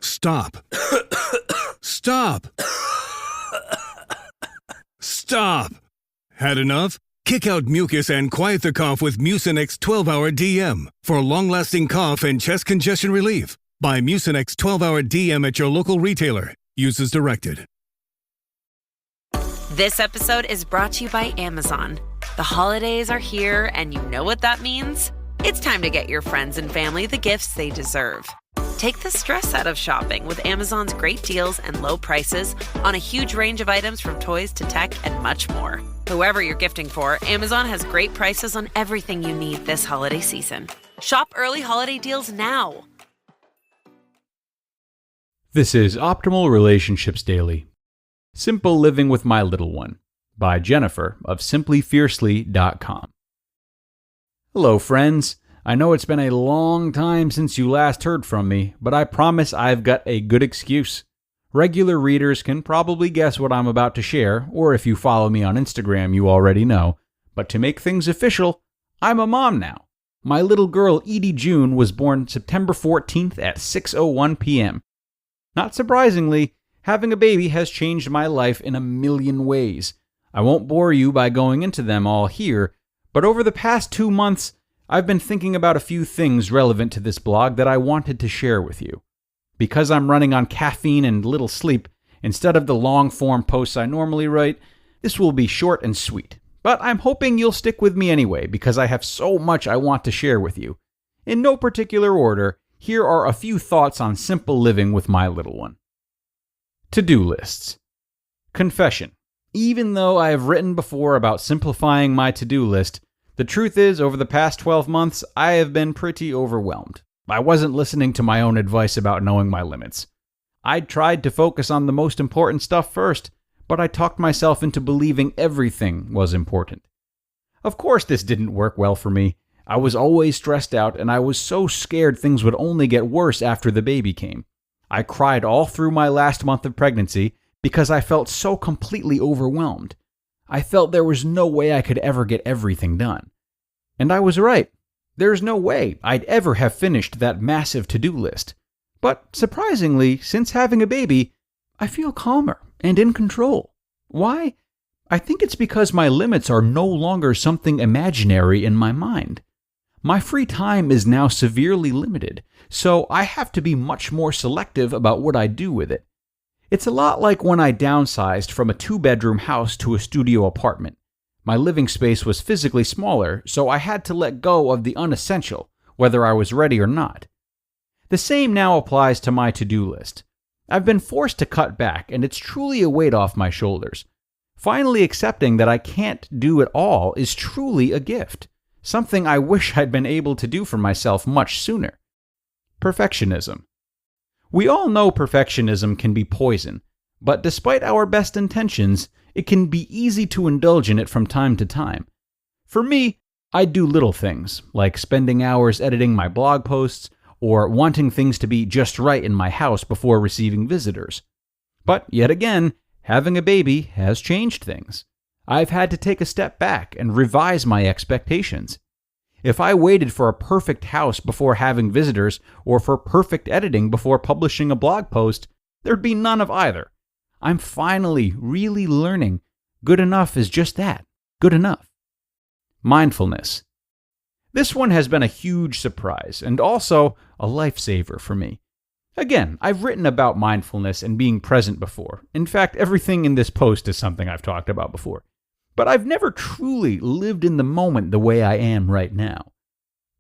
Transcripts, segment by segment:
Stop. Stop. Stop. Had enough? Kick out mucus and quiet the cough with Mucinex 12-Hour DM for long-lasting cough and chest congestion relief. Buy Mucinex 12-Hour DM at your local retailer. Use as directed. This episode is brought to you by Amazon. The holidays are here, and you know what that means. It's time to get your friends and family the gifts they deserve. Take the stress out of shopping with Amazon's great deals and low prices on a huge range of items from toys to tech and much more. Whoever you're gifting for, Amazon has great prices on everything you need this holiday season. Shop early holiday deals now. This is Optimal Relationships Daily. Simple Living with My Little One by Jennifer of simplyfiercely.com. Hello, friends. I know it's been a long time since you last heard from me, but I promise I've got a good excuse. Regular readers can probably guess what I'm about to share, or if you follow me on Instagram, you already know. But to make things official, I'm a mom now. My little girl, Edie June, was born September 14th at 6:01 p.m. Not surprisingly, having a baby has changed my life in a million ways. I won't bore you by going into them all here, but over the past 2 months, I've been thinking about a few things relevant to this blog that I wanted to share with you. Because I'm running on caffeine and little sleep, instead of the long-form posts I normally write, this will be short and sweet. But I'm hoping you'll stick with me anyway, because I have so much I want to share with you. In no particular order, here are a few thoughts on simple living with my little one. To-do lists. Confession. Even though I have written before about simplifying my to-do list, the truth is, over the past 12 months, I have been pretty overwhelmed. I wasn't listening to my own advice about knowing my limits. I'd tried to focus on the most important stuff first, but I talked myself into believing everything was important. Of course, this didn't work well for me. I was always stressed out, and I was so scared things would only get worse after the baby came. I cried all through my last month of pregnancy because I felt so completely overwhelmed. I felt there was no way I could ever get everything done. And I was right. There's no way I'd ever have finished that massive to-do list. But surprisingly, since having a baby, I feel calmer and in control. Why? I think it's because my limits are no longer something imaginary in my mind. My free time is now severely limited, so I have to be much more selective about what I do with it. It's a lot like when I downsized from a 2-bedroom house to a studio apartment. My living space was physically smaller, so I had to let go of the unessential, whether I was ready or not. The same now applies to my to-do list. I've been forced to cut back, and it's truly a weight off my shoulders. Finally accepting that I can't do it all is truly a gift, something I wish I'd been able to do for myself much sooner. Perfectionism. We all know perfectionism can be poison, but despite our best intentions, it can be easy to indulge in it from time to time. For me, I do little things, like spending hours editing my blog posts or wanting things to be just right in my house before receiving visitors. But yet again, having a baby has changed things. I've had to take a step back and revise my expectations. If I waited for a perfect house before having visitors, or for perfect editing before publishing a blog post, there'd be none of either. I'm finally really learning good enough is just that, good enough. Mindfulness. This one has been a huge surprise, and also a lifesaver for me. Again, I've written about mindfulness and being present before. In fact, everything in this post is something I've talked about before. But I've never truly lived in the moment the way I am right now.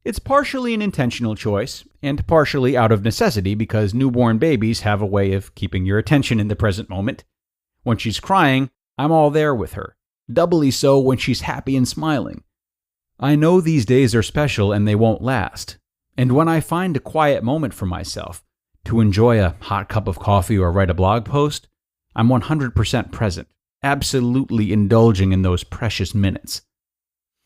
It's partially an intentional choice, and partially out of necessity because newborn babies have a way of keeping your attention in the present moment. When she's crying, I'm all there with her. Doubly so when she's happy and smiling. I know these days are special and they won't last. And when I find a quiet moment for myself, to enjoy a hot cup of coffee or write a blog post, I'm 100% present. Absolutely indulging in those precious minutes.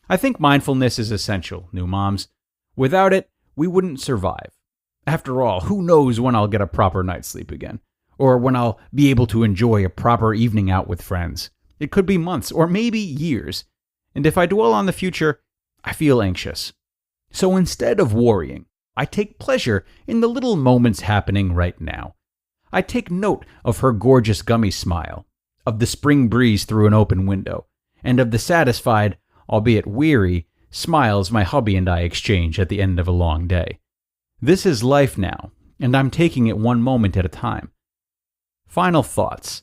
I think mindfulness is essential, new moms. Without it, we wouldn't survive. After all, who knows when I'll get a proper night's sleep again, or when I'll be able to enjoy a proper evening out with friends. It could be months, or maybe years. And if I dwell on the future, I feel anxious. So instead of worrying, I take pleasure in the little moments happening right now. I take note of her gorgeous gummy smile, of the spring breeze through an open window, and of the satisfied, albeit weary, smiles my hubby and I exchange at the end of a long day. This is life now, and I'm taking it one moment at a time. Final thoughts.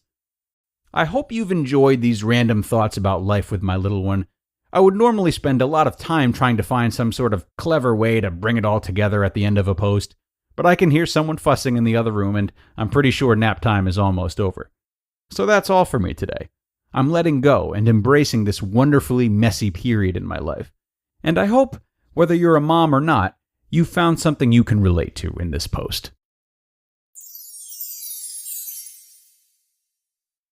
I hope you've enjoyed these random thoughts about life with my little one. I would normally spend a lot of time trying to find some sort of clever way to bring it all together at the end of a post, but I can hear someone fussing in the other room, and I'm pretty sure nap time is almost over. So that's all for me today. I'm letting go and embracing this wonderfully messy period in my life. And I hope, whether you're a mom or not, you found something you can relate to in this post.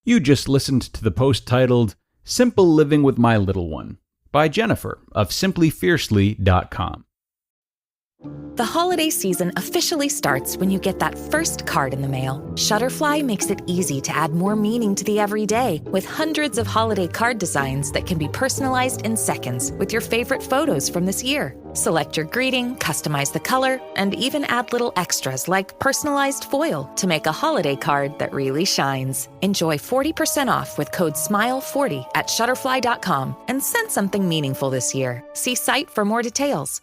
You just listened to the post titled, Simple Living with My Little One, by Jennifer of simplyfiercely.com. The holiday season officially starts when you get that first card in the mail. Shutterfly makes it easy to add more meaning to the everyday with hundreds of holiday card designs that can be personalized in seconds with your favorite photos from this year. Select your greeting, customize the color, and even add little extras like personalized foil to make a holiday card that really shines. Enjoy 40% off with code SMILE40 at Shutterfly.com and send something meaningful this year. See site for more details.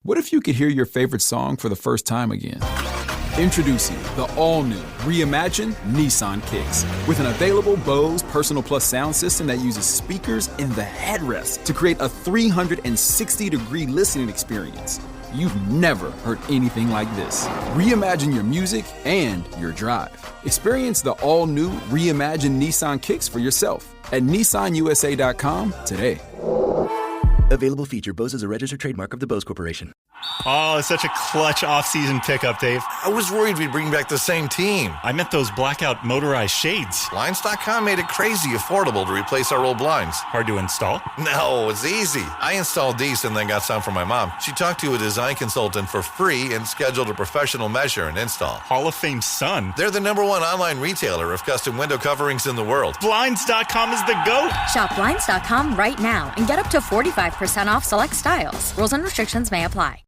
What if you could hear your favorite song for the first time again? Introducing the all-new, reimagined Nissan Kicks. With an available Bose Personal Plus sound system that uses speakers in the headrest to create a 360-degree listening experience. You've never heard anything like this. Reimagine your music and your drive. Experience the all-new, reimagined Nissan Kicks for yourself at nissanusa.com today. Available feature. Bose is a registered trademark of the Bose Corporation. Oh, it's such a clutch off-season pickup, Dave. I was worried we'd bring back the same team. I meant those blackout motorized shades. Blinds.com made it crazy affordable to replace our old blinds. Hard to install? No, it's easy. I installed these and then got some for my mom. She talked to a design consultant for free and scheduled a professional measure and install. Hall of Fame son. They're the #1 online retailer of custom window coverings in the world. Blinds.com is the GOAT. Shop Blinds.com right now and get up to 45% off select styles. Rules and restrictions may apply.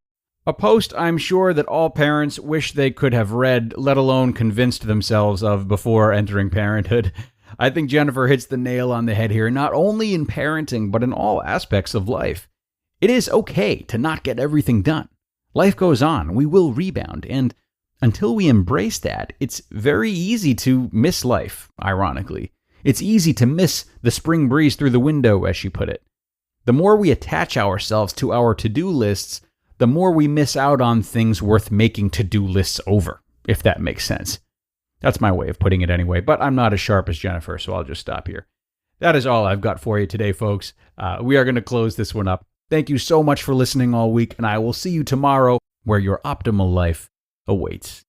A post I'm sure that all parents wish they could have read, let alone convinced themselves of before entering parenthood. I think Jennifer hits the nail on the head here, not only in parenting, but in all aspects of life. It is okay to not get everything done. Life goes on, we will rebound, and until we embrace that, it's very easy to miss life, ironically. It's easy to miss the spring breeze through the window, as she put it. The more we attach ourselves to our to-do lists, the more we miss out on things worth making to-do lists over, if that makes sense. That's my way of putting it anyway, but I'm not as sharp as Jennifer, so I'll just stop here. That is all I've got for you today, folks. We are going to close this one up. Thank you so much for listening all week, and I will see you tomorrow where your optimal life awaits.